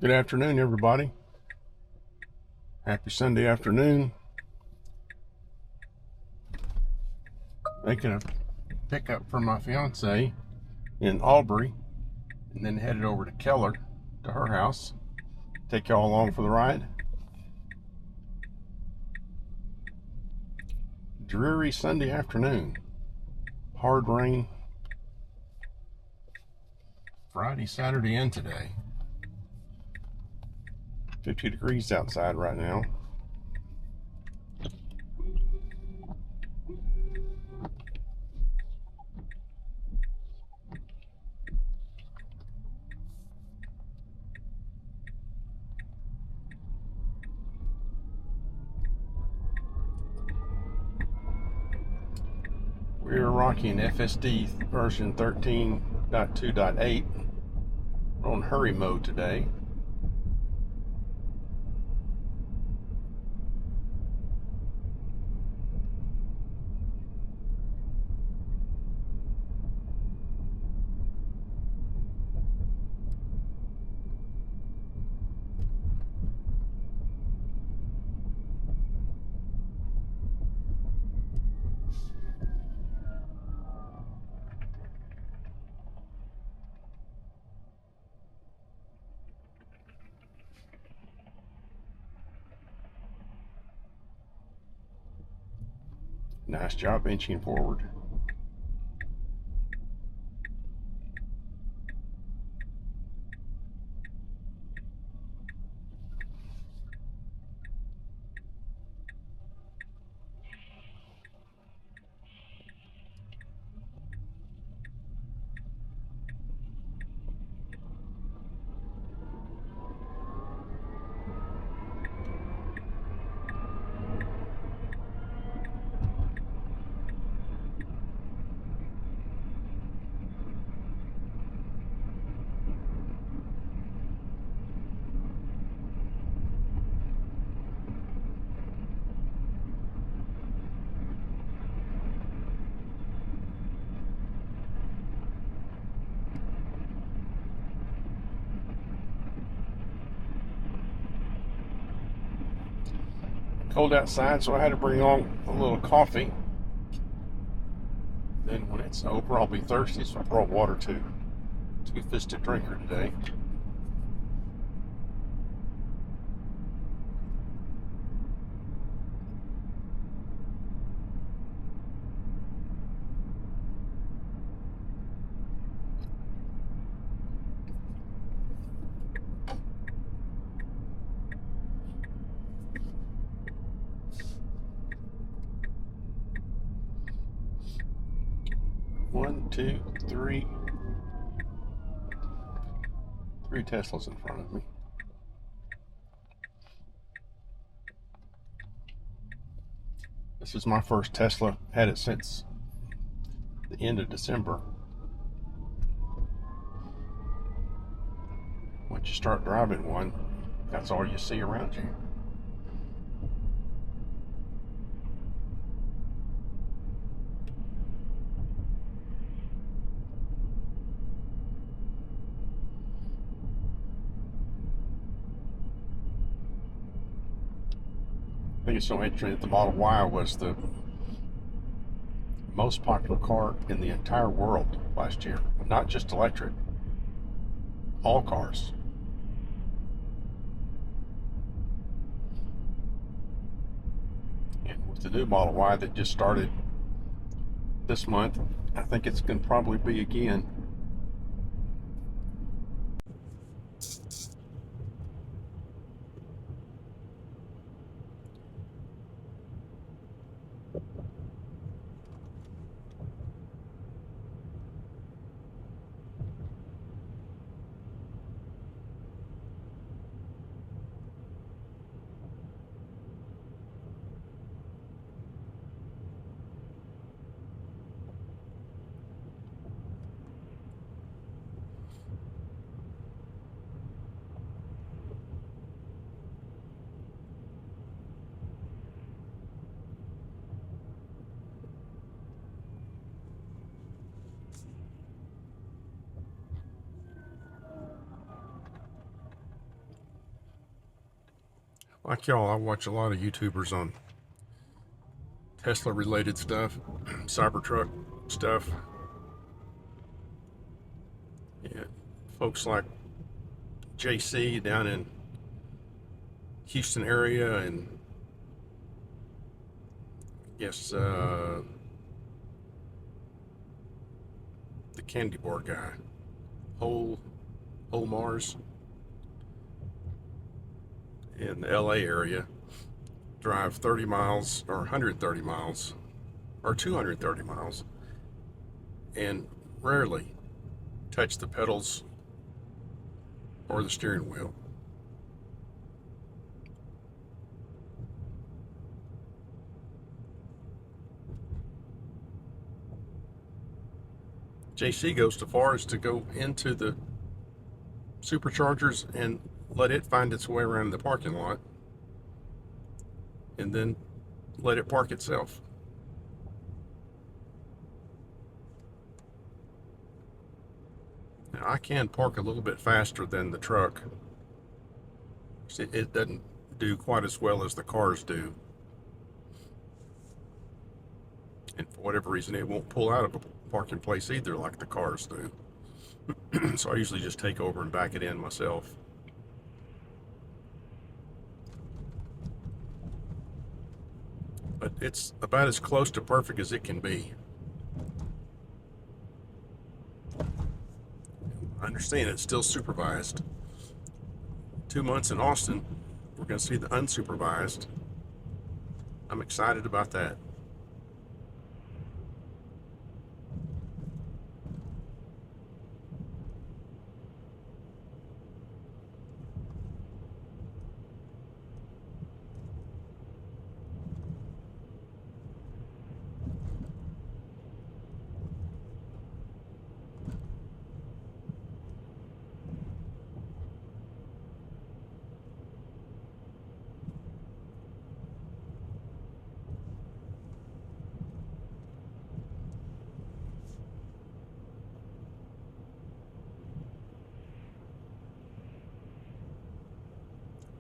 Good afternoon, everybody. Happy Sunday afternoon. Making a pickup for my fiancé in Aubrey, and then headed over to Keller to her house. Take y'all along for the ride. Dreary Sunday afternoon. Hard rain. Friday, Saturday, and today. 50 degrees outside right now. We're rocking FSD version 13.2.8. We're on hurry mode today. Nice job inching forward. Cold outside, so I had to bring on a little coffee. Then when it's over, I'll be thirsty, so I brought water too. Two-fisted drinker today. One, two, three. Three Teslas in front of me. This is my first Tesla. Had it since the end of December. Once you start driving one, that's all you see around you. I think it's so interesting that the Model Y was the most popular car in the entire world last year. Not just electric, all cars. And with the new Model Y that just started this month, I think it's going to probably be again. Like y'all, I watch a lot of YouTubers on Tesla related stuff, CyberTruck stuff. Yeah, folks like JC down in Houston area, and I guess the candy bar guy, WholeMars in the LA area, drive 30 miles or 130 miles or 230 miles and rarely touch the pedals or the steering wheel. JC goes so far as to go into the SuperChargers and let it find its way around the parking lot and then let it park itself. Now, I can park a little bit faster than the truck. It doesn't do quite as well as the cars do. And for whatever reason, it won't pull out of a parking place either like the cars do. So I usually just take over and back it in myself. But it's about as close to perfect as it can be. I understand it's still supervised. 2 months in Austin, we're going to see the unsupervised. I'm excited about that.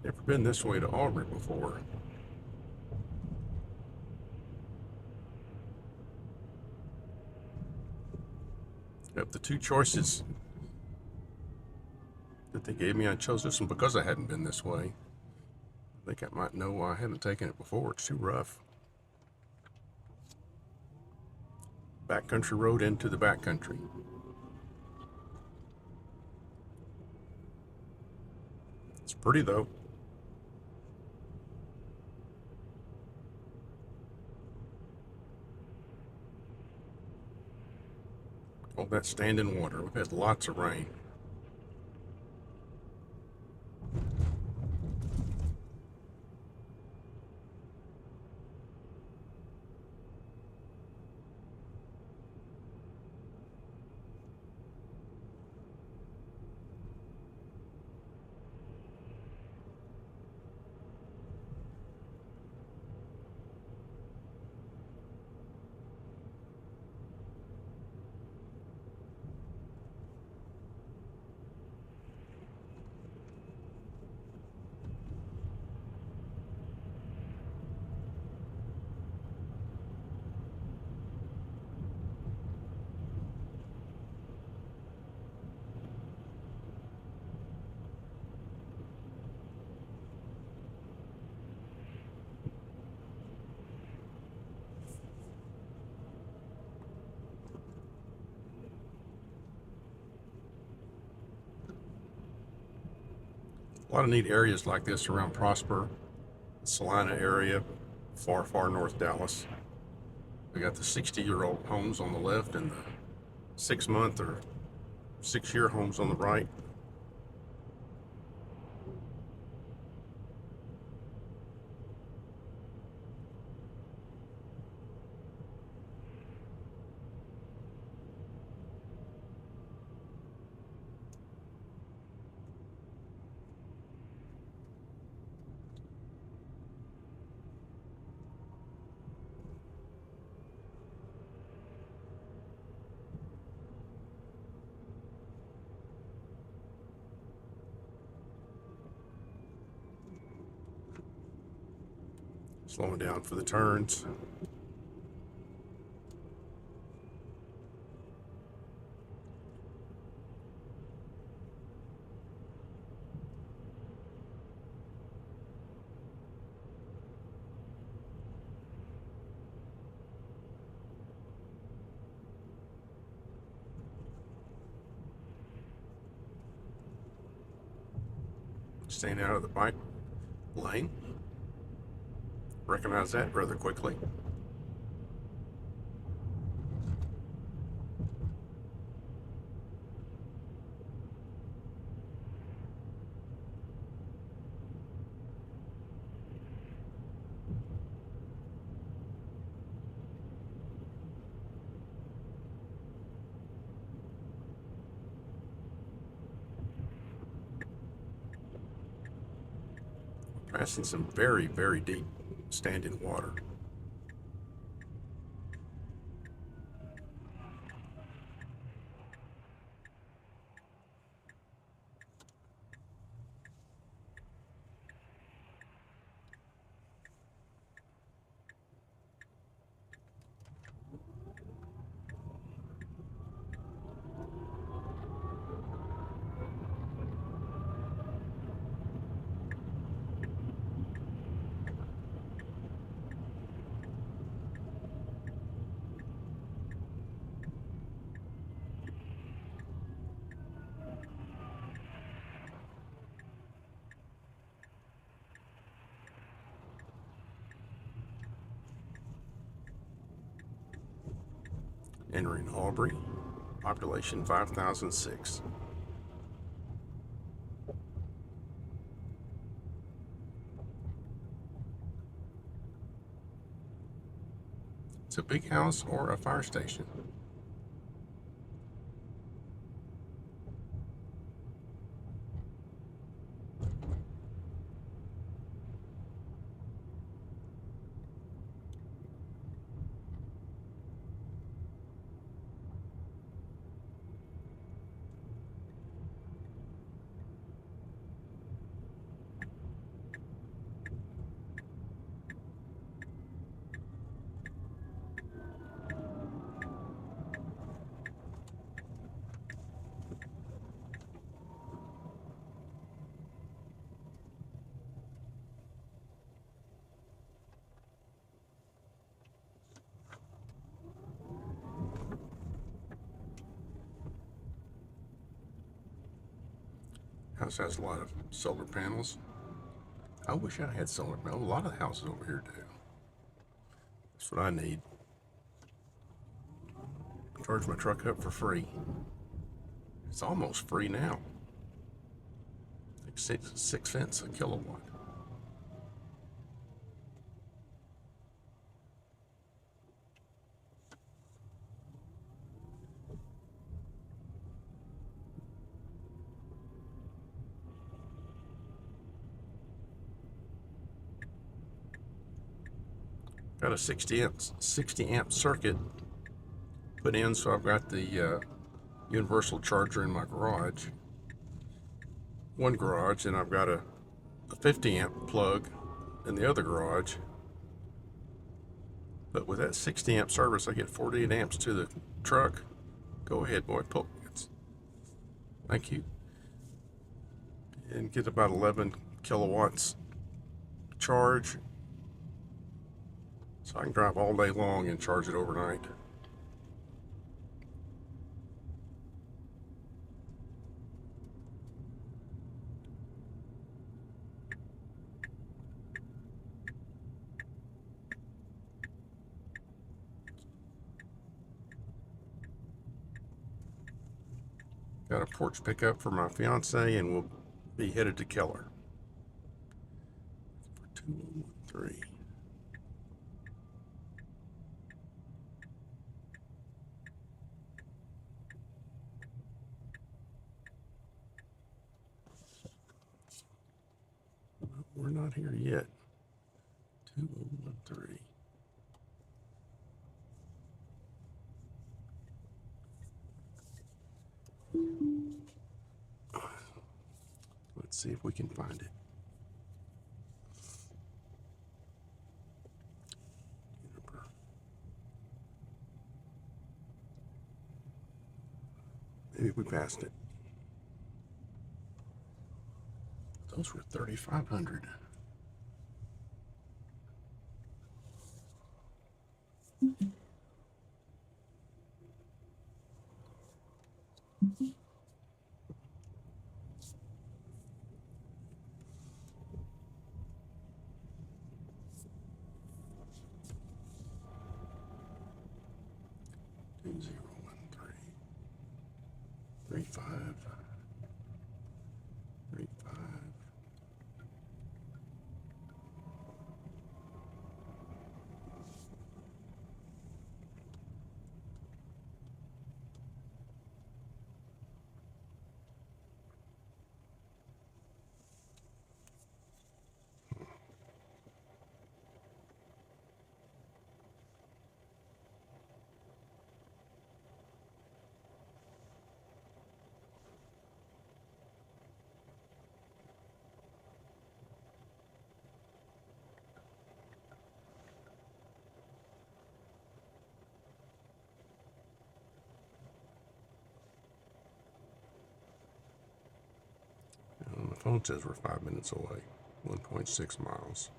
Never been this way to Aubrey before. Of the two choices that they gave me, I chose this one because I hadn't been this way. I think I might know why I haven't taken it before. It's too rough. Backcountry road into the backcountry. It's pretty though. Oh, that standing water. We've had lots of rain. A lot of neat areas like this around Prosper, the Celina area, far, far north Dallas. We got the 60-year-old homes on the left and the 6-month or 6-year homes on the right. Slowing down for the turns. Staying out of the bike lane. Recognize that rather quickly. Passing some very, very deep standing water. Entering Aubrey, population 5,006. It's a big house or a fire station. House has a lot of solar panels. I wish I had solar panels. A lot of houses over here do. That's what I need. Charge my truck up for free. It's almost free now. Like 6 cents a kilowatt. Got a 60 amp circuit put in, so I've got the universal charger in my garage. One garage, and I've got a 50 amp plug in the other garage. But with that 60 amp service, I get 48 amps to the truck. Go ahead, boy, pull it. Thank you. And get about 11 kilowatts charge. So I can drive all day long and charge it overnight. Got a porch pickup for my fiancé, and we'll be headed to Keller. For 2113. We're not here yet. 2013. Let's see if we can find it. Maybe we passed it. Those were 3,500. Two, 0, 1, 3, 3, 5, 3, 5. The phone says we're 5 minutes away, 1.6 miles.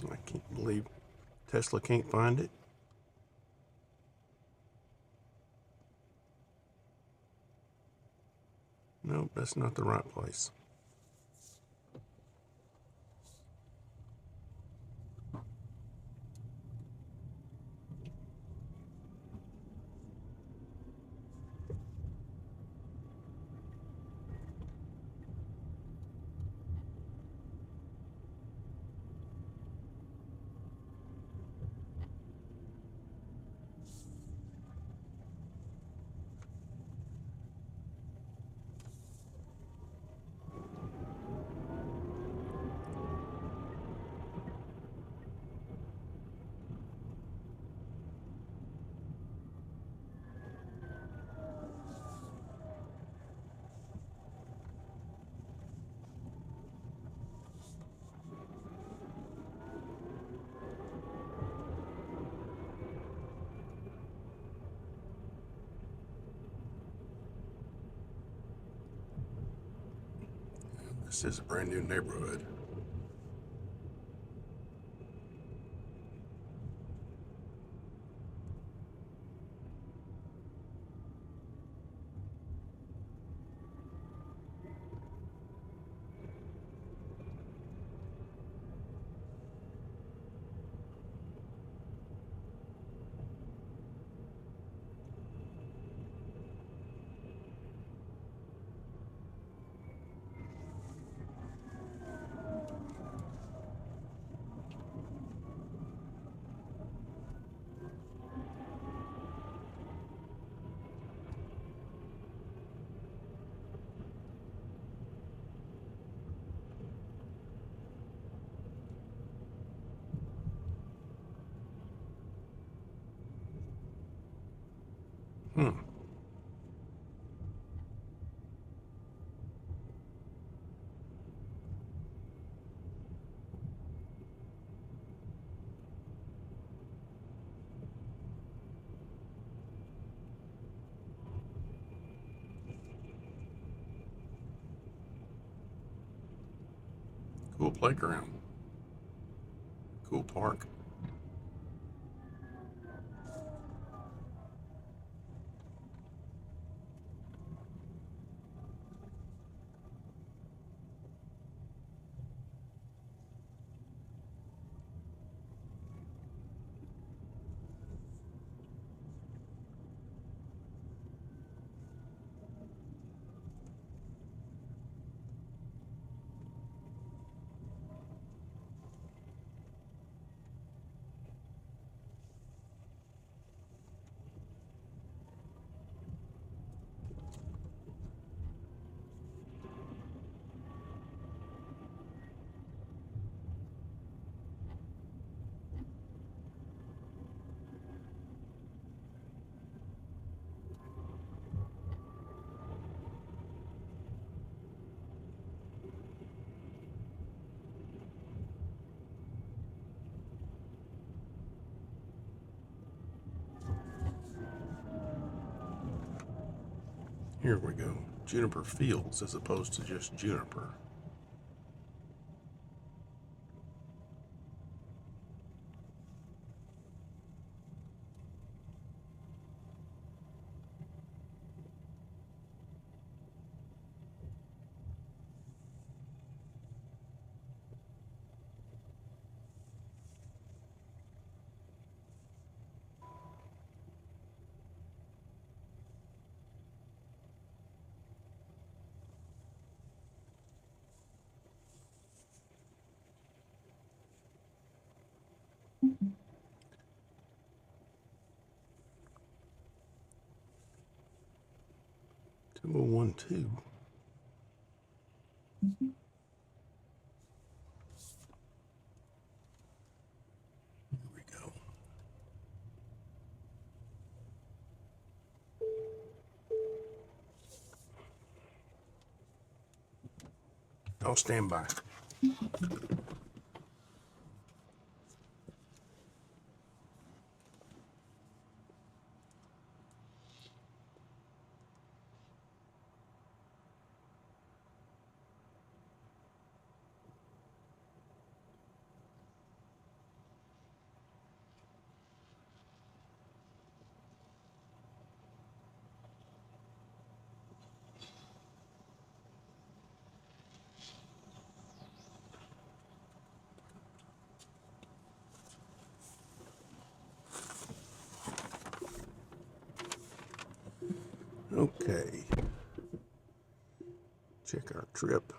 I can't believe Tesla can't find it. Nope, that's not the right place. This is a brand new neighborhood. Cool playground. Cool park. Here we go. Juniper Fields as opposed to just Juniper. Oh, 1, 2. Here we go. I'll stand by. Okay. Check our trip.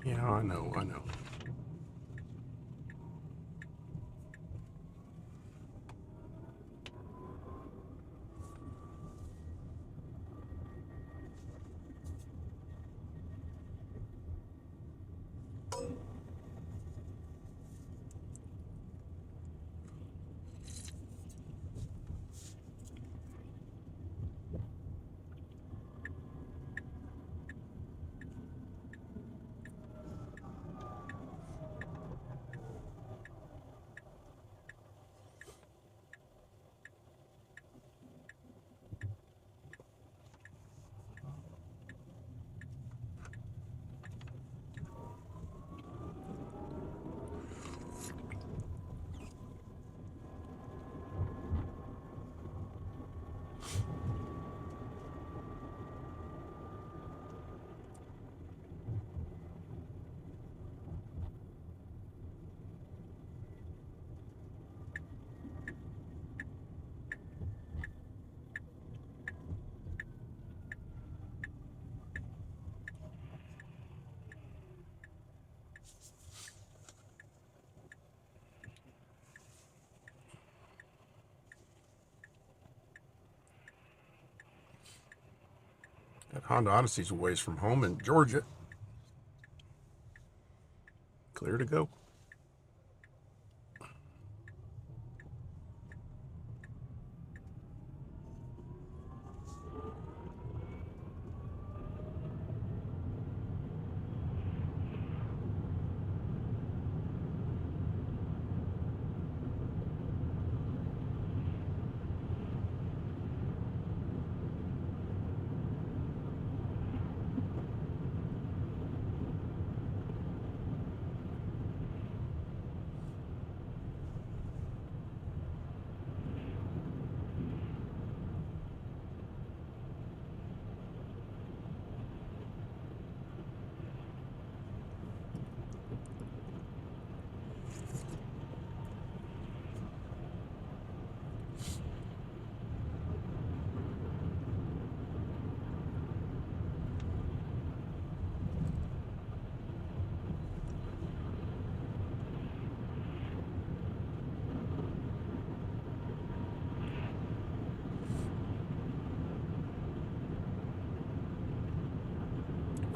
Yeah, I know. That Honda Odyssey's a ways from home in Georgia. Clear to go.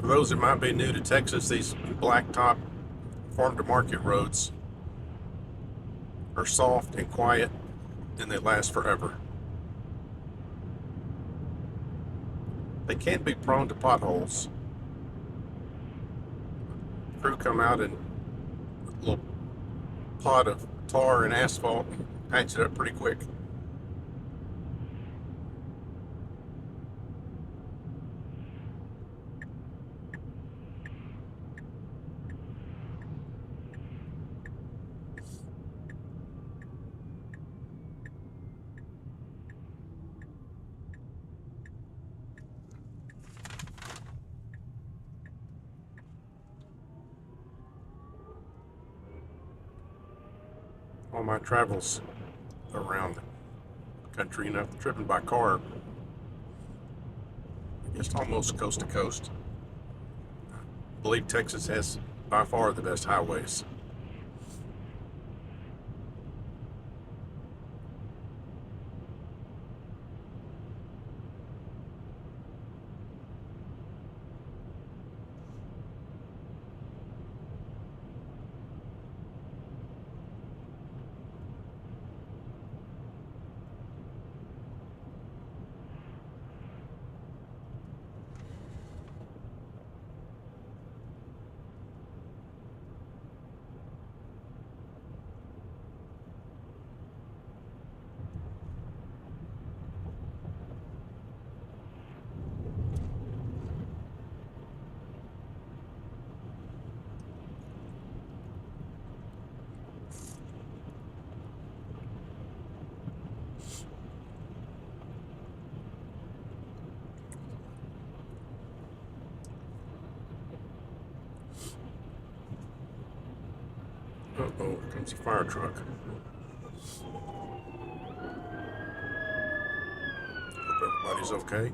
For those that might be new to Texas, these blacktop farm-to-market roads are soft and quiet, and they last forever. They can be prone to potholes. Crew come out in a little pot of tar and asphalt and patch it up pretty quick. All my travels around the country, you know, driven by car, just almost coast to coast. I believe Texas has by far the best highways. Uh-oh, here comes a fire truck. Hope everybody's okay.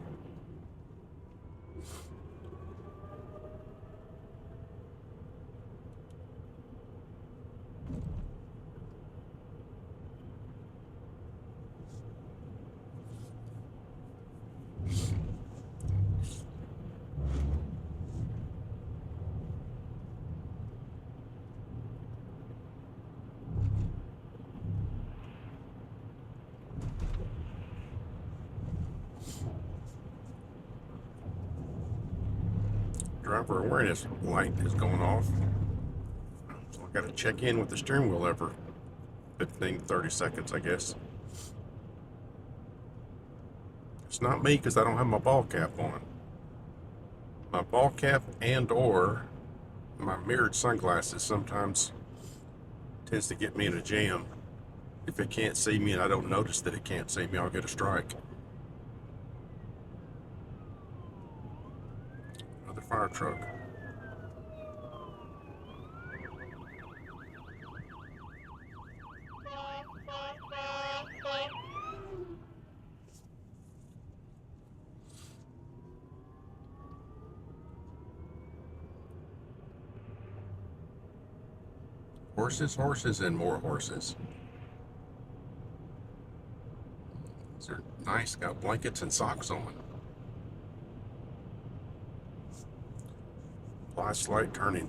Driver awareness light is going off. So I got to check in with the steering wheel every 15 to 30 seconds, I guess. It's not me because I don't have my ball cap on. My ball cap and or my mirrored sunglasses sometimes tends to get me in a jam. If it can't see me and I don't notice that it can't see me, I'll get a strike. Another fire truck. Horses, horses, and more horses. These are nice, got blankets and socks on. Apply slight turning.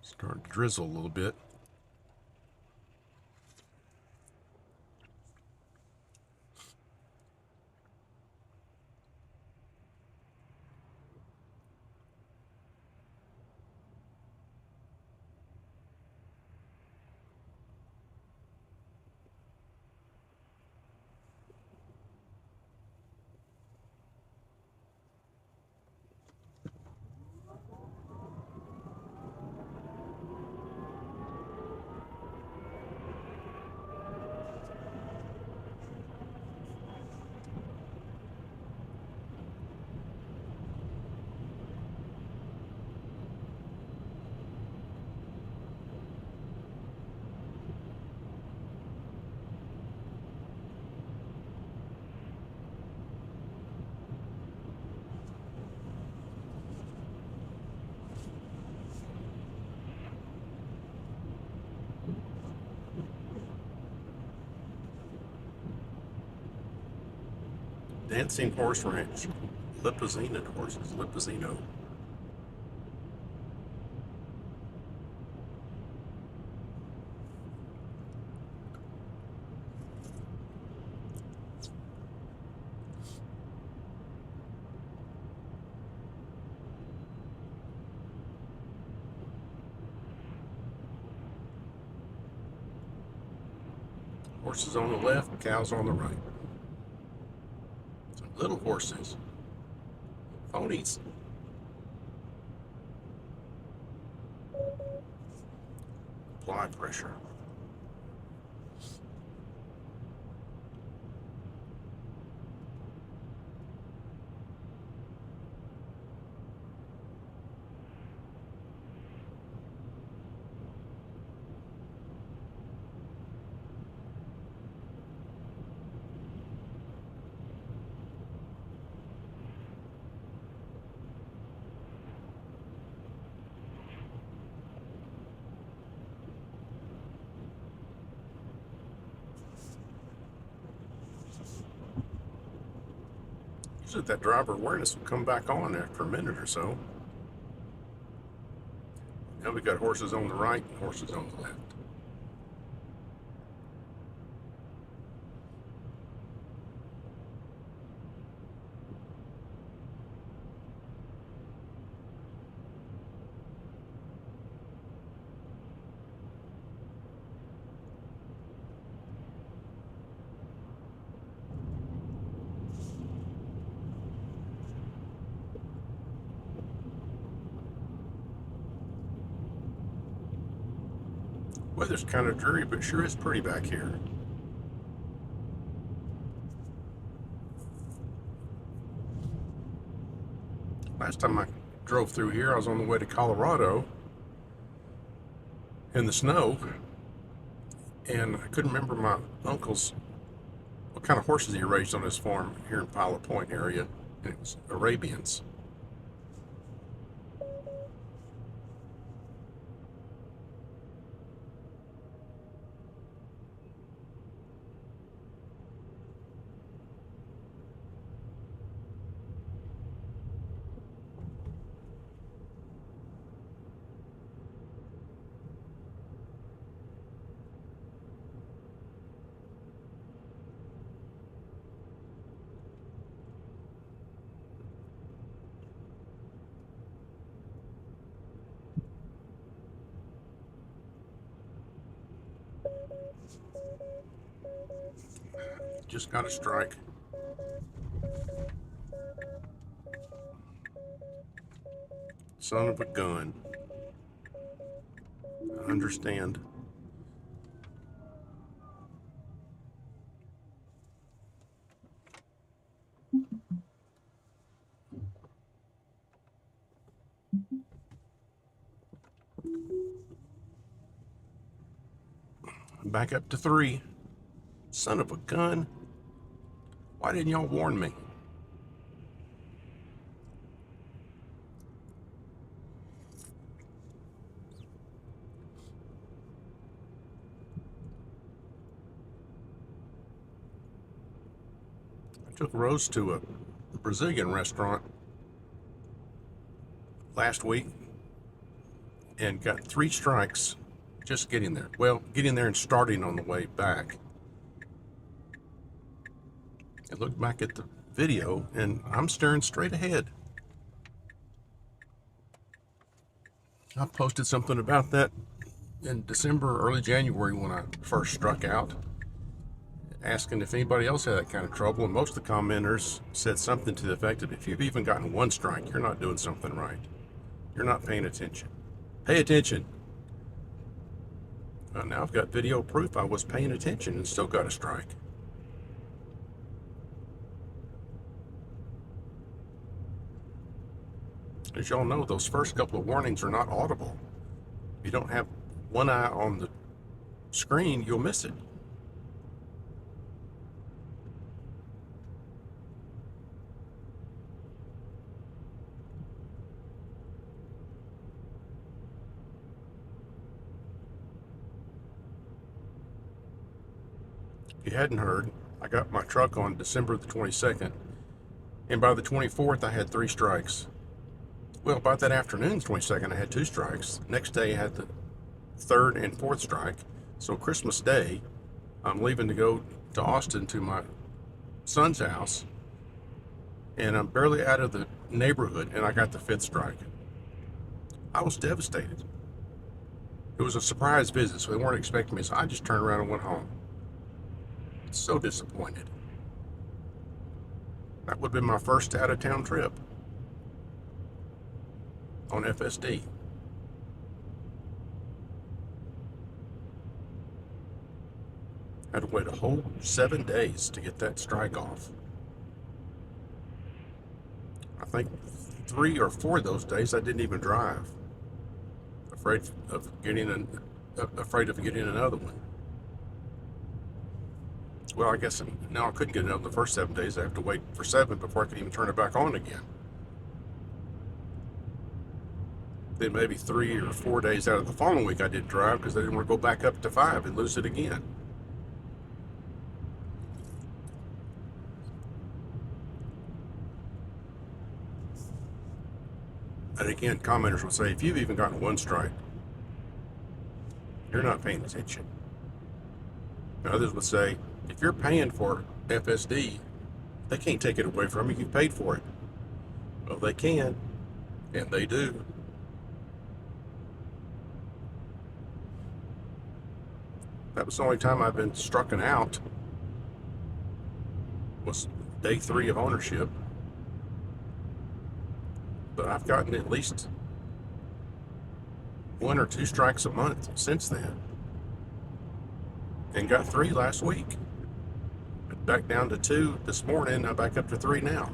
Starting to drizzle a little bit. Dancing Horse Ranch. Limousine horses. Limousino. Horses on the left, cows on the right. Some little horses. Ponies. Apply pressure. Usually that driver awareness will come back on after a minute or so. Now we got horses on the right and horses on the left. Weather's kind of dreary, but sure is pretty back here. Last time I drove through here, I was on the way to Colorado in the snow, and I couldn't remember my uncle's, what kind of horses he raised on his farm here in Pilot Point area, and it was Arabians. Just got a strike. Son of a gun. I understand. Back up to 3. Son of a gun. Why didn't y'all warn me? I took Rose to a Brazilian restaurant last week and got 3 strikes just getting there. Well, getting there and starting on the way back. I looked back at the video and I'm staring straight ahead. I posted something about that in December, early January when I first struck out, asking if anybody else had that kind of trouble, and most of the commenters said something to the effect of, if you've even gotten 1 strike, you're not doing something right. You're not paying attention. Pay attention. Now I've got video proof I was paying attention and still got a strike. As y'all know, those first couple of warnings are not audible. If you don't have one eye on the screen, you'll miss it. If you hadn't heard, I got my truck on December the 22nd And by the 24th, I had 3 strikes. Well, by that afternoon, 22nd, I had 2 strikes. Next day, I had the 3rd and 4th strike. So Christmas Day, I'm leaving to go to Austin to my son's house, and I'm barely out of the neighborhood, and I got the 5th strike. I was devastated. It was a surprise visit, so they weren't expecting me, so I just turned around and went home. So disappointed. That would have been my first out-of-town trip on FSD. I had to wait a whole 7 days to get that strike off. I think 3 or 4 of those days I didn't even drive. Afraid of getting another one. Well, I guess now I couldn't get it out the first 7 days. I have to wait for 7 before I could even turn it back on again. Then maybe 3 or 4 days out of the following week I didn't drive because I didn't want to go back up to 5 and lose it again. And again, commenters will say, if you've even gotten 1 strike, you're not paying attention. Others would say, if you're paying for FSD, they can't take it away from you. You paid for it. Well, they can, and they do. That was the only time I've been strucken out, was day 3 of ownership. But I've gotten at least 1 or 2 strikes a month since then. And got 3 last week. Back down to 2 this morning, I'm back up to 3 now.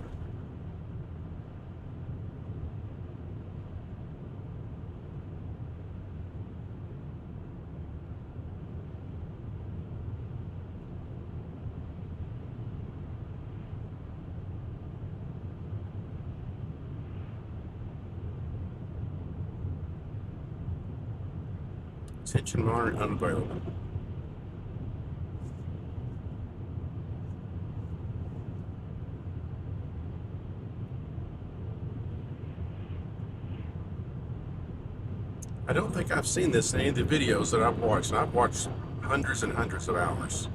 Attention monitor unavailable. I don't think I've seen this in any of the videos that I've watched, and I've watched hundreds and hundreds of hours.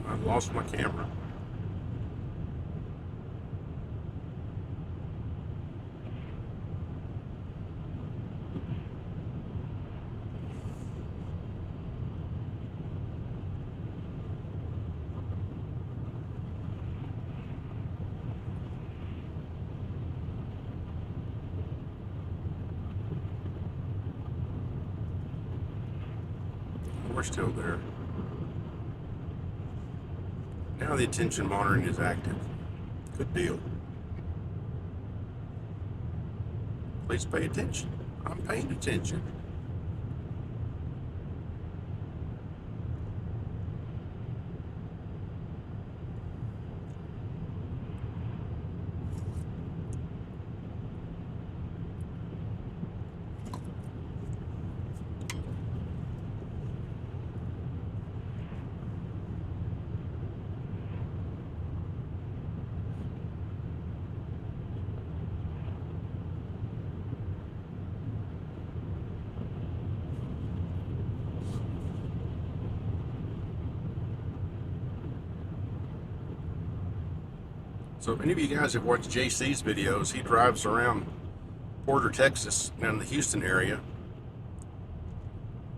I lost my camera. We're still there. Now the attention monitoring is active. Good deal. Please pay attention. I'm paying attention. So if any of you guys have watched JC's videos, he drives around Porter, Texas, down in the Houston area.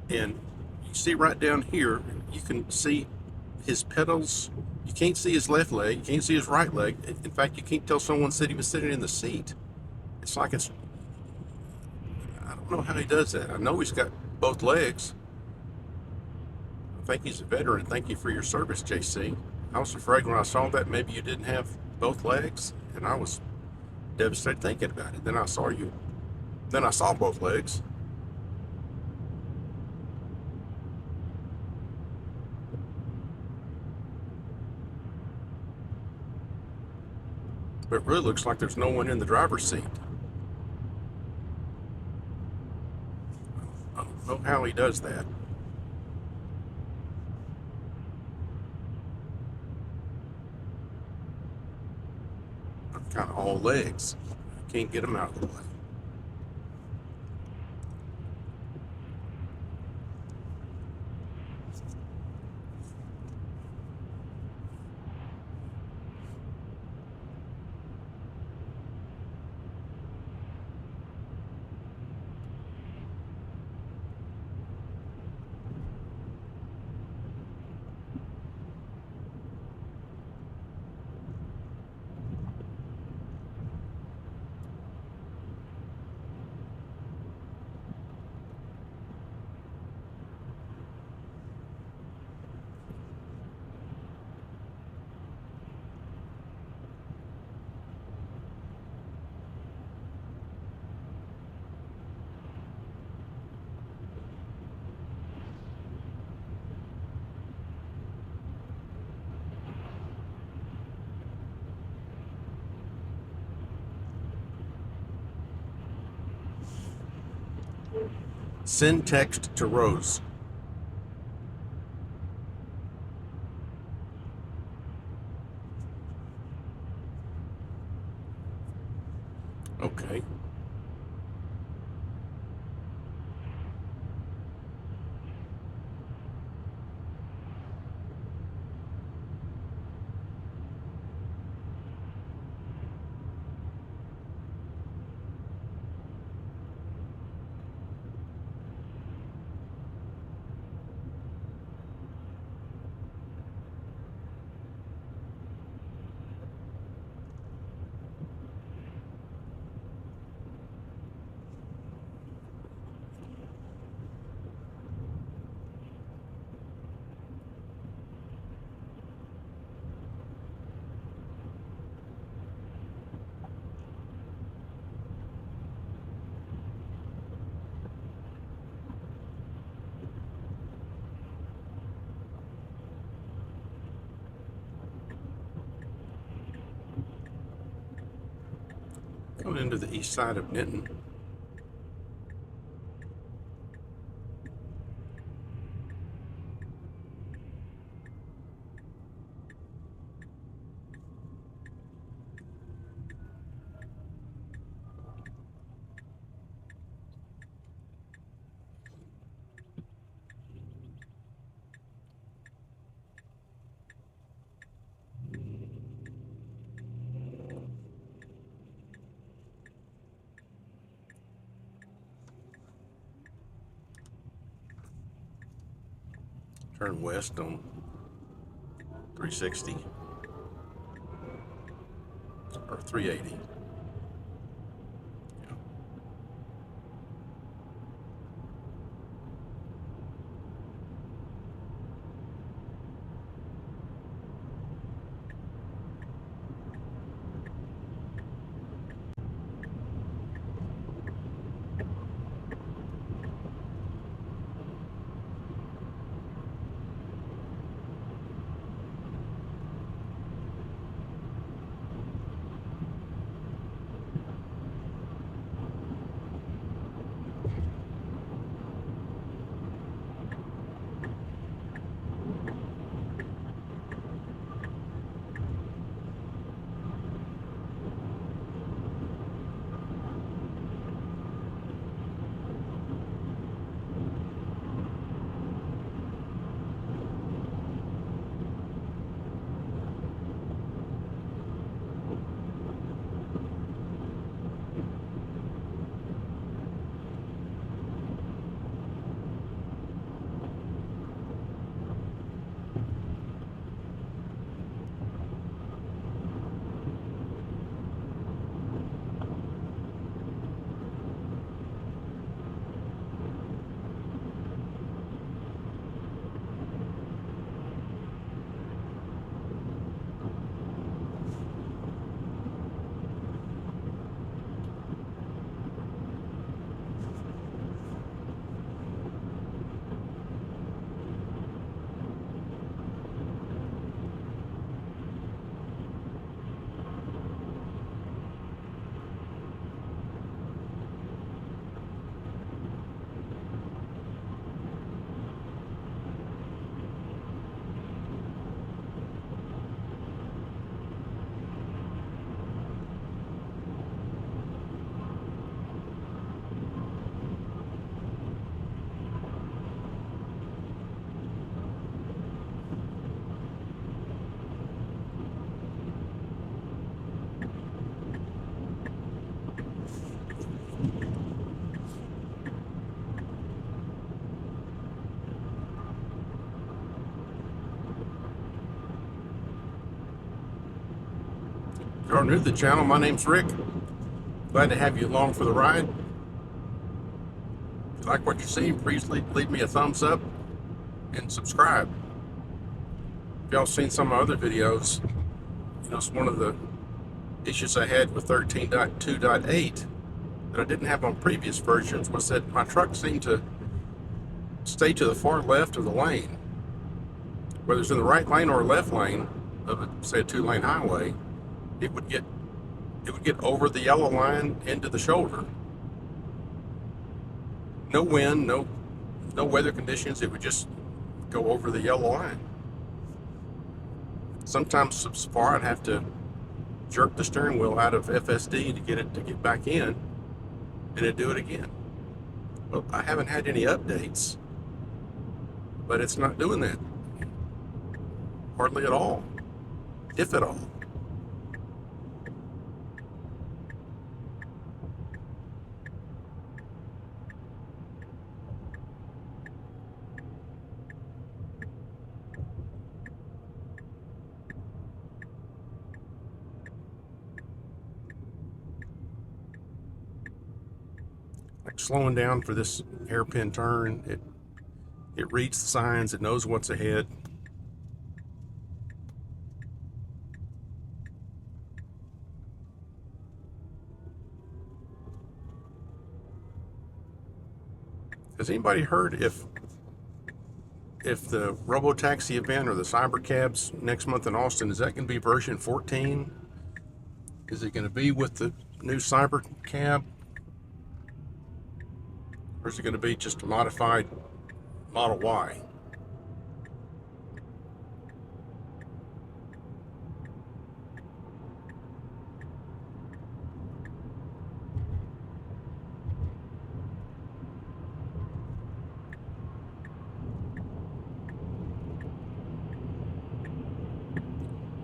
And you see right down here, you can see his pedals. You can't see his left leg, you can't see his right leg. In fact, you can't tell someone said he was sitting in the seat. It's like I don't know how he does that. I know he's got both legs. I think he's a veteran. Thank you for your service, JC. I was afraid when I saw that maybe you didn't have both legs, and I was devastated thinking about it. Then I saw both legs. But it really looks like there's no one in the driver's seat. I don't know how he does that. Kind of all legs. Can't get them out of the way. Send text to Rose. Okay. Going into the east side of Denton. Turn west on 360 or 380. If you're new to the channel, my name's Rick. Glad to have you along for the ride. If you like what you see, please leave me a thumbs up and subscribe. If y'all seen some of my other videos, you know, it's one of the issues I had with 13.2.8 that I didn't have on previous versions was that my truck seemed to stay to the far left of the lane. Whether it's in the right lane or left lane of, say, a 2-lane highway, it would get over the yellow line into the shoulder. No wind, no weather conditions, it would just go over the yellow line. Sometimes so far I'd have to jerk the steering wheel out of FSD to get it to get back in, and it'd do it again. Well, I haven't had any updates, but it's not doing that. Hardly at all, if at all. Like slowing down for this hairpin turn, it reads the signs, it knows what's ahead. Has anybody heard if the robo-taxi event or the cybercabs next month in Austin, is that going to be version 14? Is it going to be with the new cybercab? Or is it going to be just a modified Model Y?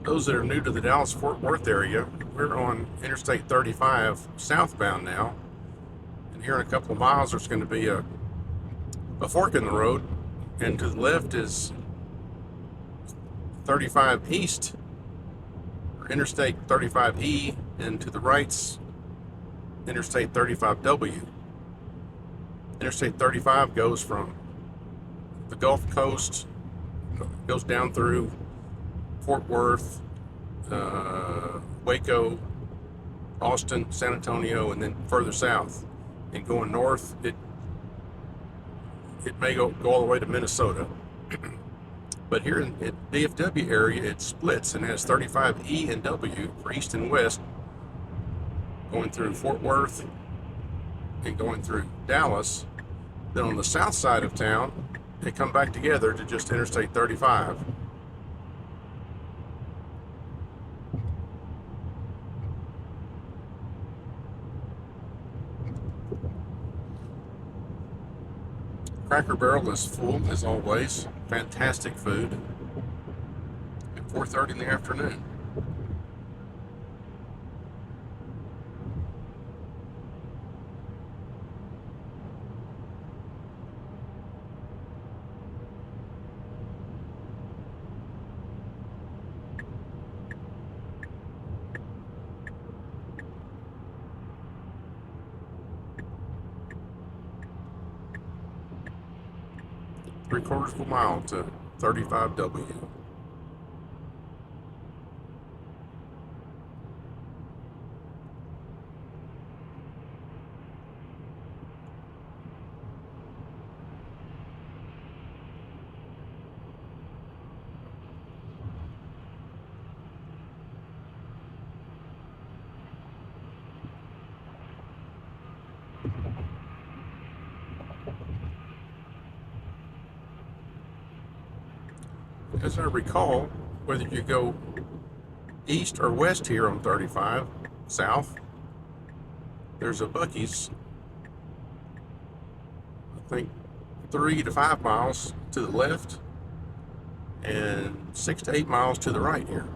Those that are new to the Dallas-Fort Worth area, we're on Interstate 35 southbound now. And here in a couple of miles, there's going to be a fork in the road. And to the left is 35 East, or Interstate 35E, and to the right's Interstate 35W. Interstate 35 goes from the Gulf Coast, goes down through Fort Worth, Waco, Austin, San Antonio, and then further south. And going north, it may go all the way to Minnesota. But here in the DFW area, it splits and has 35E and W for east and west, going through Fort Worth and going through Dallas. Then on the south side of town, they come back together to just Interstate 35. Cracker Barrel is full as always. Fantastic food at 4:30 in the afternoon. Three-quarters of a mile to 35W. As I recall, whether you go east or west here on 35, south, there's a Buc-ee's, I think 3 to 5 miles to the left and 6 to 8 miles to the right here.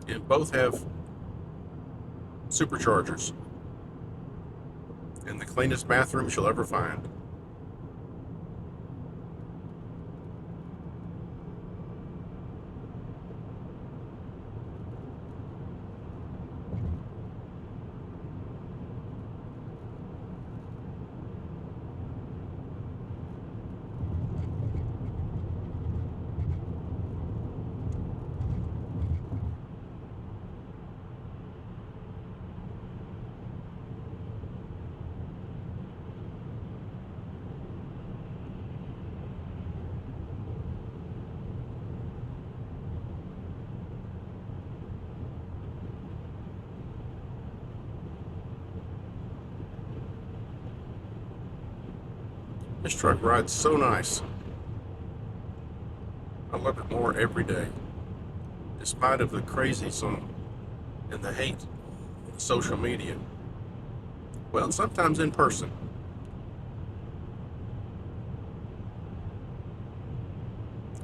And both have SuperChargers and the cleanest bathrooms you'll ever find. This truck rides so nice. I love it more every day. Despite of the crazies and the hate on social media. Well, sometimes in person.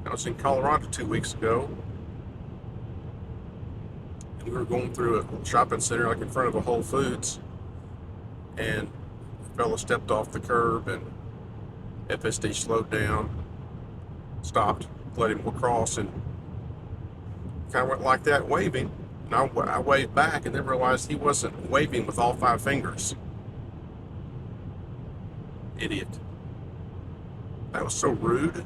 I was in Colorado 2 weeks ago, and we were going through a shopping center like in front of a Whole Foods, and a fella stepped off the curb, and FSD slowed down, stopped, let him across, and kind of went like that, waving. And I waved back, and then realized he wasn't waving with all 5 fingers. Idiot. That was so rude.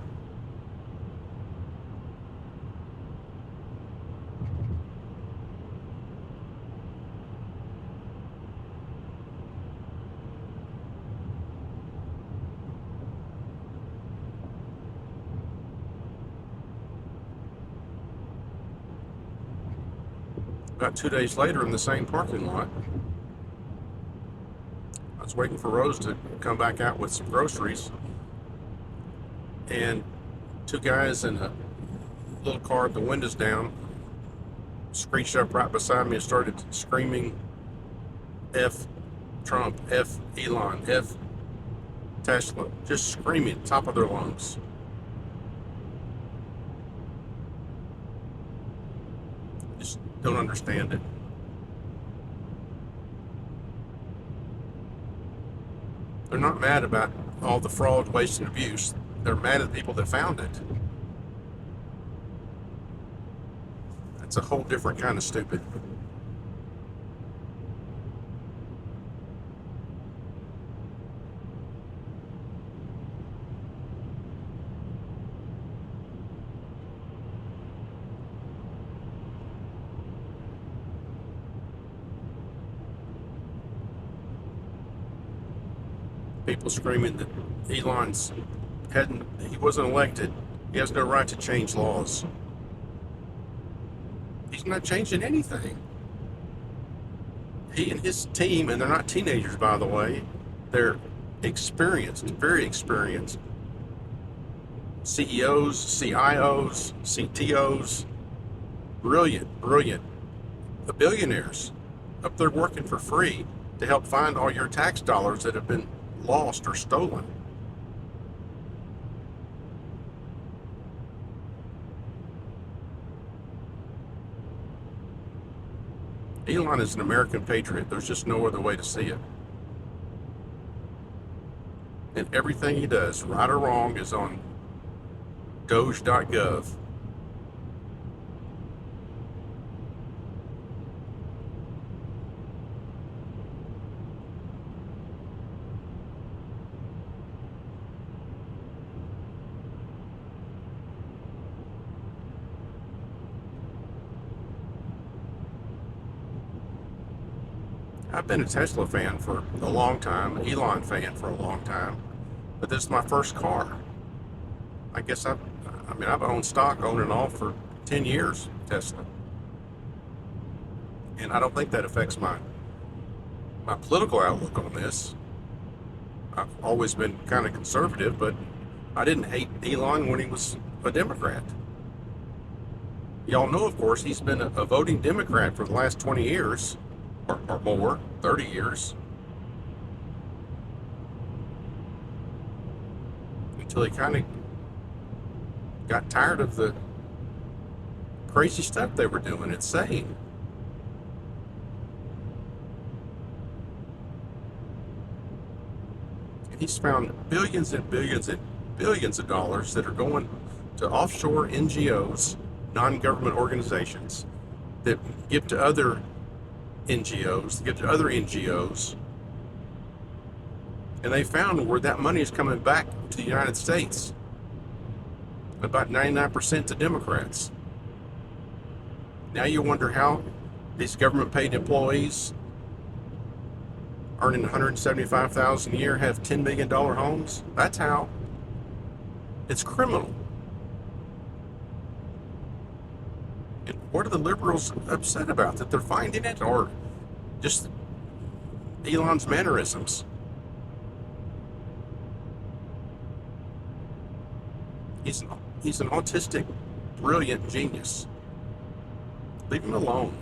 About 2 days later, in the same parking lot, I was waiting for Rose to come back out with some groceries, and 2 guys in a little car with the windows down screeched up right beside me and started screaming, F Trump, F Elon, F Tesla, just screaming at the top of their lungs. Just don't understand it. They're not mad about all the fraud, waste, and abuse. They're mad at the people that found it. That's a whole different kind of stupid. People screaming that he wasn't elected. He has no right to change laws. He's not changing anything. He and his team, and they're not teenagers, by the way, they're experienced, very experienced CEOs, CIOs, CTOs, brilliant, the billionaires up there working for free to help find all your tax dollars that have been lost or stolen. Elon is an American patriot. There's just no other way to see it. And everything he does, right or wrong, is on Doge.gov. I've been a Tesla fan for a long time, an Elon fan for a long time, but this is my first car. I guess I've owned stock on and off for 10 years, Tesla. And I don't think that affects my political outlook on this. I've always been kind of conservative, but I didn't hate Elon when he was a Democrat. Y'all know, of course, he's been a voting Democrat for the last 20 years. Or more, 30 years. Until he kind of got tired of the crazy stuff they were doing. It's insane. And he's found billions and billions and billions of dollars that are going to offshore NGOs, non-government organizations, that give to other NGOs, give to other NGOs, and they found where that money is coming back to the United States. About 99% to Democrats. Now you wonder how these government-paid employees earning $175,000 a year have $10 million homes. That's how. It's criminal. And what are the liberals upset about? That they're finding it, or just Elon's mannerisms? He's an autistic, brilliant genius. Leave him alone.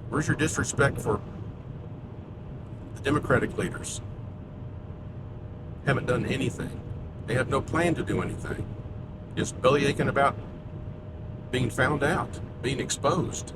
Where's your disrespect for the Democratic leaders? Haven't done anything. They have no plan to do anything. Just bellyaching about being found out, being exposed.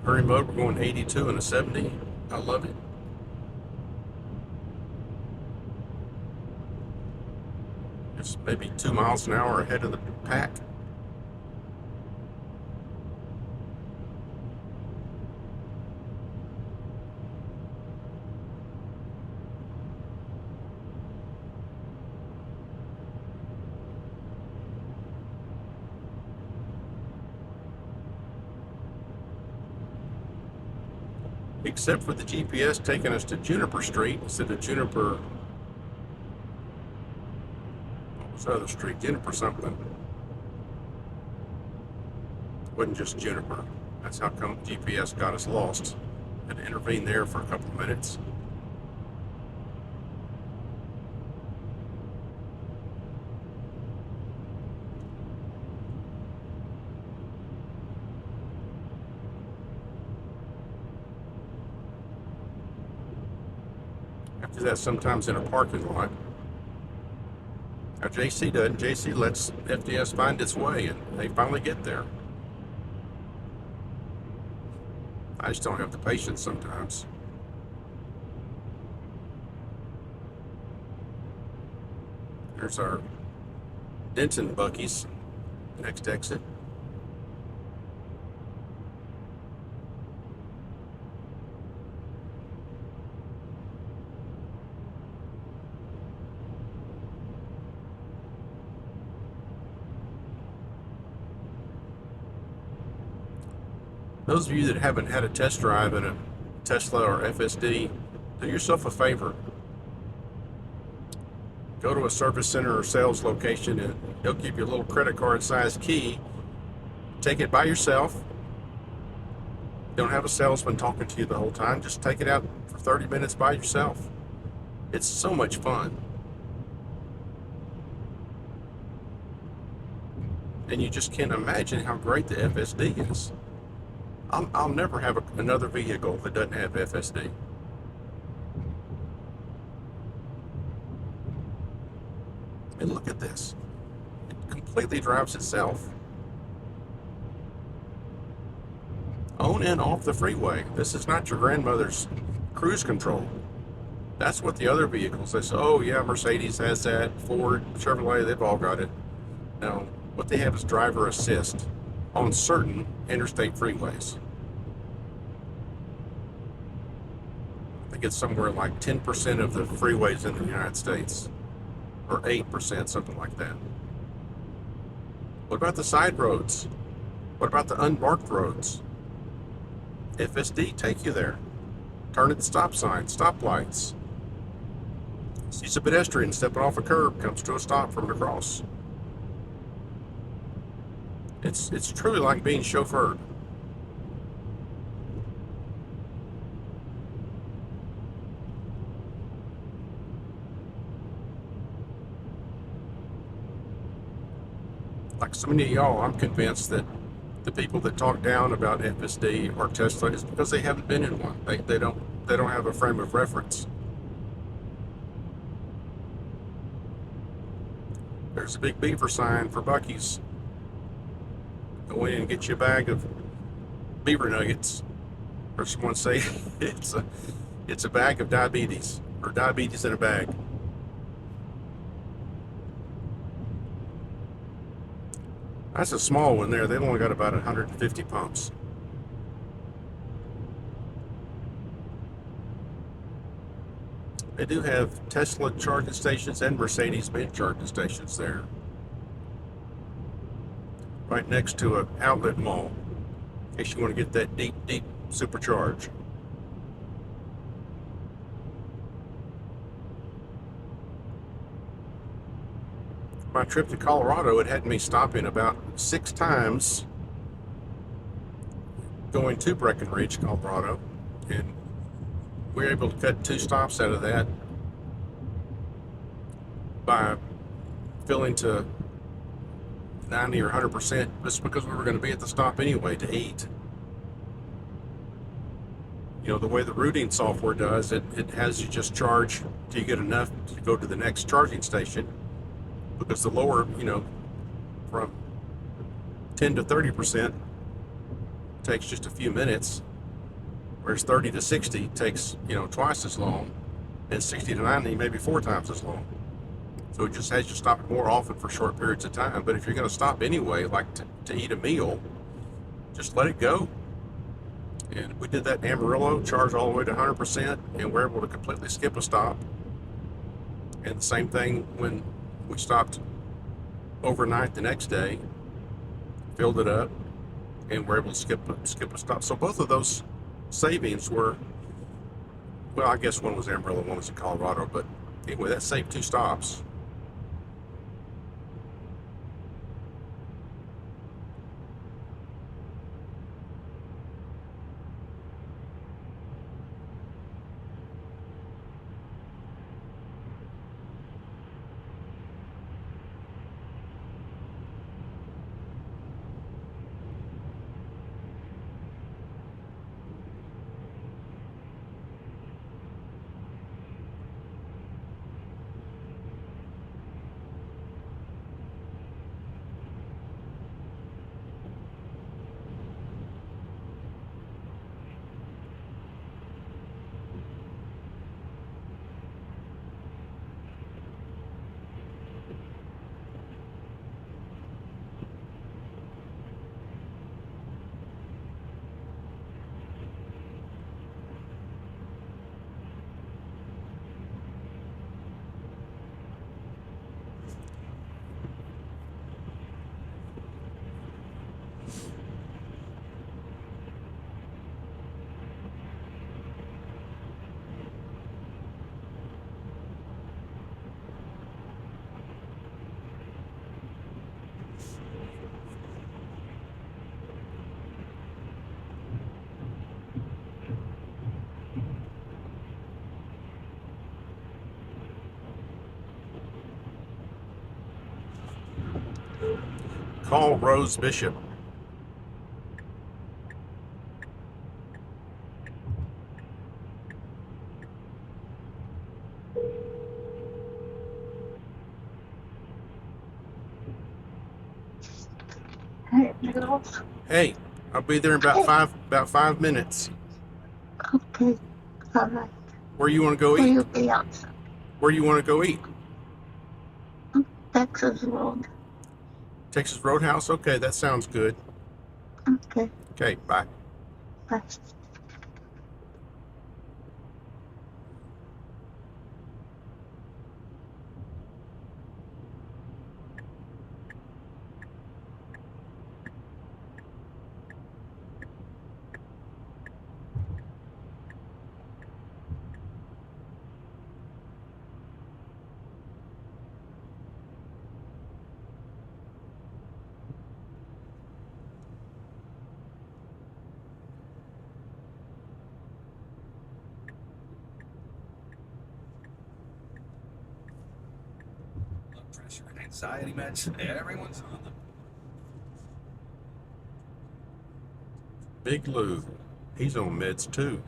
Hurry mode, we're going 82 and a 70. I love it. Just maybe 2 miles an hour ahead of the pack. Except for the GPS taking us to Juniper Street instead of Juniper, what was the other street? Juniper something. It wasn't just Juniper. That's how come GPS got us lost. Had to intervene there for a couple of minutes. After that, sometimes in a parking lot. Now JC doesn't. JC lets FDS find its way, and they finally get there. I just don't have the patience sometimes. There's our Denton Buc-ee's next exit. Those of you that haven't had a test drive in a Tesla or FSD, do yourself a favor. Go to a service center or sales location and they'll give you a little credit card size key. Take it by yourself. Don't have a salesman talking to you the whole time. Just take it out for 30 minutes by yourself. It's so much fun. And you just can't imagine how great the FSD is. I'll never have another vehicle that doesn't have FSD. And look at this. It completely drives itself. On and off the freeway. This is not your grandmother's cruise control. That's what the other vehicles, they say, oh yeah, Mercedes has that, Ford, Chevrolet, they've all got it. No, what they have is driver assist on certain interstate freeways. I think it's somewhere like 10% of the freeways in the United States, or 8%, something like that. What about the side roads? What about the unmarked roads? FSD take you there. Turn at the stop sign, stop lights. Sees a pedestrian stepping off a curb, comes to a stop from across. It's truly like being chauffeured. Like so many of y'all, I'm convinced that the people that talk down about FSD or Tesla is because they haven't been in one. They don't have a frame of reference. There's a big beaver sign for Buc-ee's. Go in and get you a bag of beaver nuggets, or someone say it's a bag of diabetes, or diabetes in a bag. That's a small one there. They've only got about 150 pumps. They do have Tesla charging stations and Mercedes-Benz charging stations there. Right next to an outlet mall. In case you want to get that deep, deep supercharge. My trip to Colorado, it had me stopping about 6 times going to Breckenridge, Colorado, and we were able to cut 2 stops out of that by filling to 90 or 100% just because we were going to be at the stop anyway to eat. You know, the way the routing software does, it has you just charge till you get enough to go to the next charging station, because the lower, you know, from 10 to 30% takes just a few minutes, whereas 30 to 60 takes, you know, twice as long, and 60 to 90 maybe 4 times as long. So it just has you stop more often for short periods of time. But if you're going to stop anyway, like to eat a meal, just let it go. And we did that in Amarillo, charged all the way to 100%, and we're able to completely skip a stop. And the same thing when we stopped overnight the next day, filled it up, and we're able to skip a stop. So both of those savings were, well, I guess one was Amarillo, one was in Colorado, but anyway, that saved 2 stops. Call Rose Bishop. Hello. Hey, I'll be there in about 5 minutes. Okay. All right. Where you want to go Will eat? you be outside? Where you want to go eat? Texas Road. Texas Roadhouse? Okay, that sounds good. Okay. Okay, bye. Bye. Blood pressure and anxiety meds. Everyone's on them. Big Lou, he's on meds too.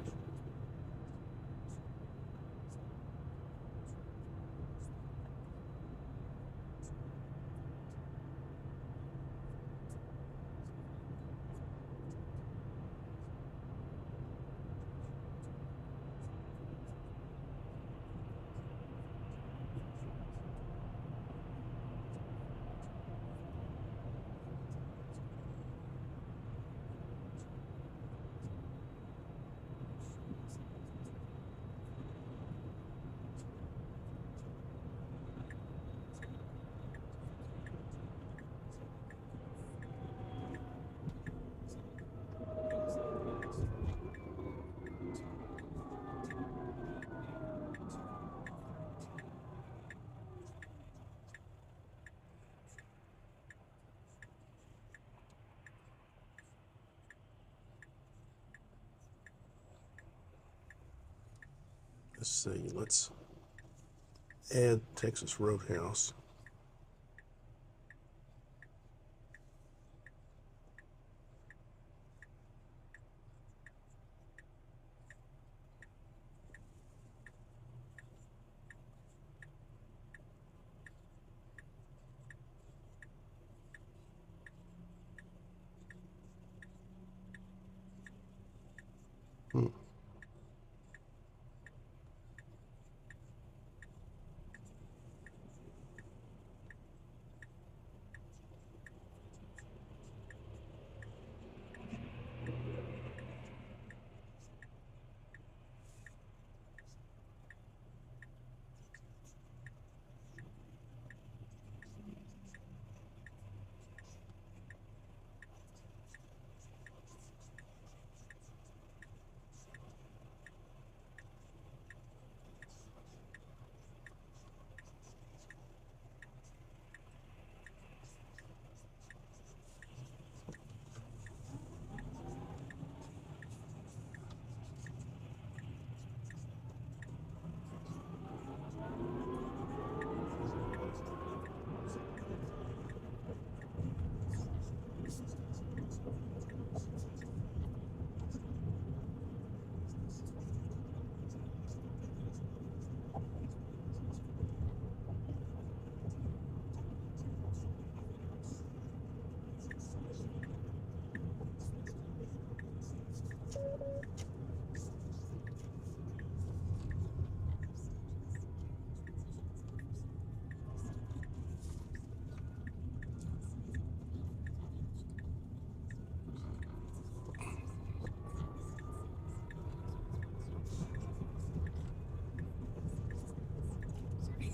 Let's see. Let's add Texas Roadhouse.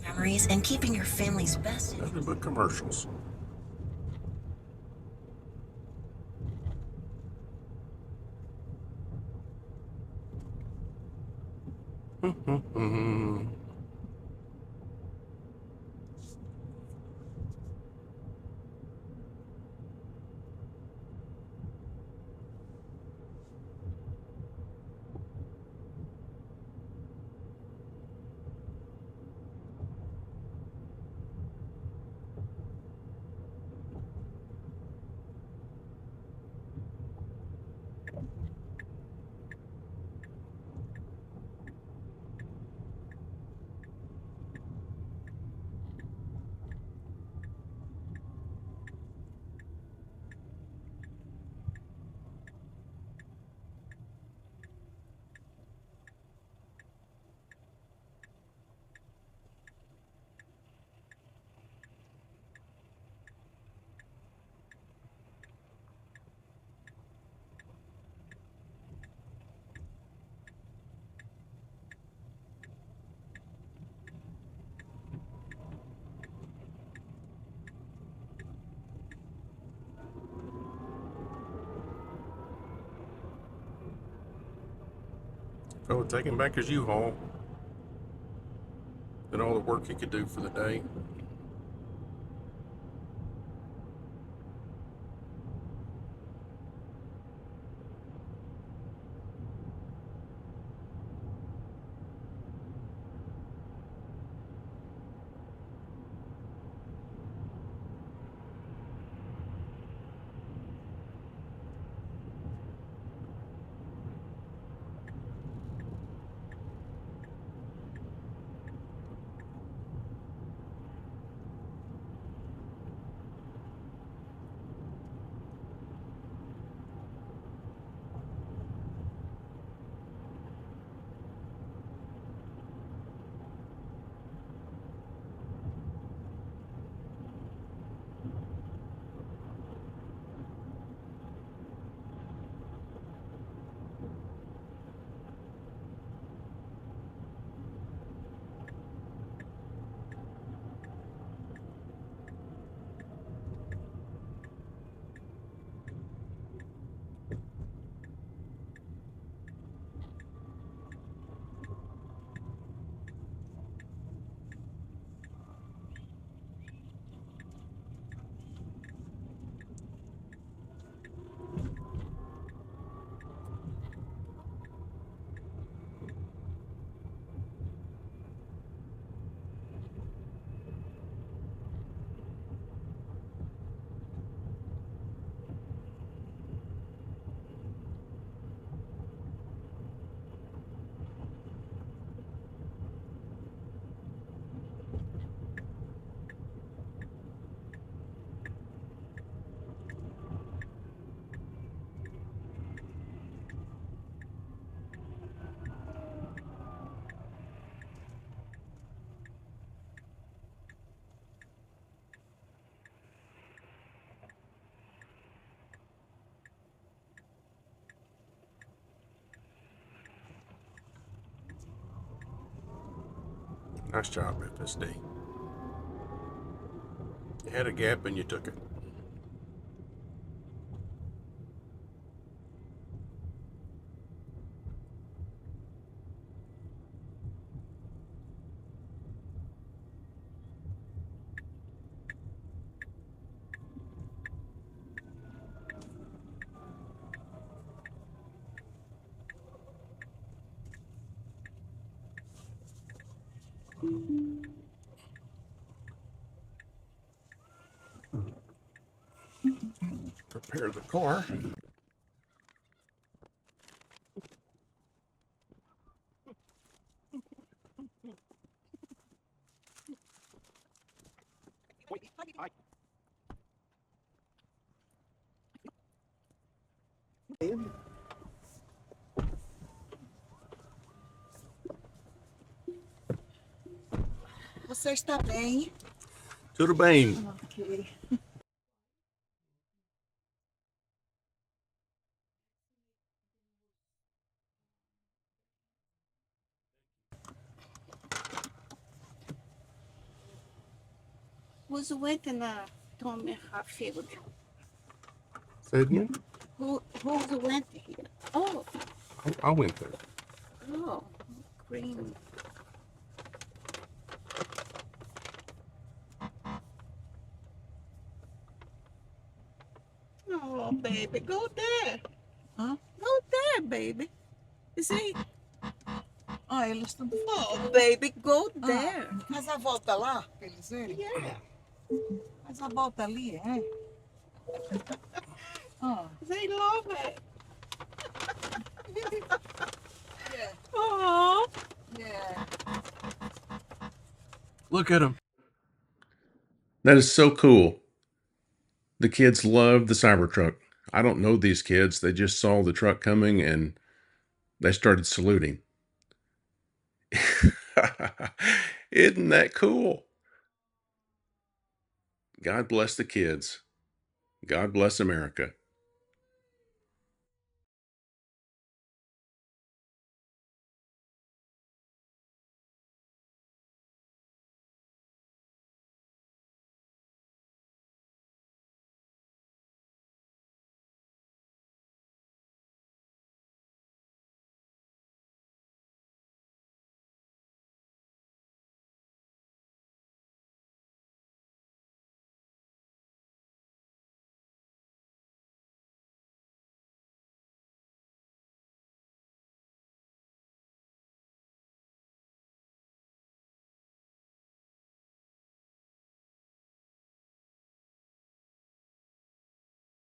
Memories and keeping your family's best. Nothing but commercials. Fella taking back his U-Haul. Did all the work he could do for the day. Nice job, FSD. You had a gap and you took it. Prepare the car. Você está bem? Tudo bem. Ok. Who's waiting to me half field? Say it again? Who's went here? Oh, I went there. oh, green. Oh, baby, go there. Hã? Go there, baby. You see? Ah, eles estão. Oh, baby, go there. Faz a volta lá, pra eles verem. Yeah, Faz a volta ali, é? Ah, they love it. yeah, Oh, yeah. Look at them. That is so cool. The kids love the Cybertruck. I don't know these kids. They just saw the truck coming and they started saluting. Isn't that cool? God bless the kids. God bless America.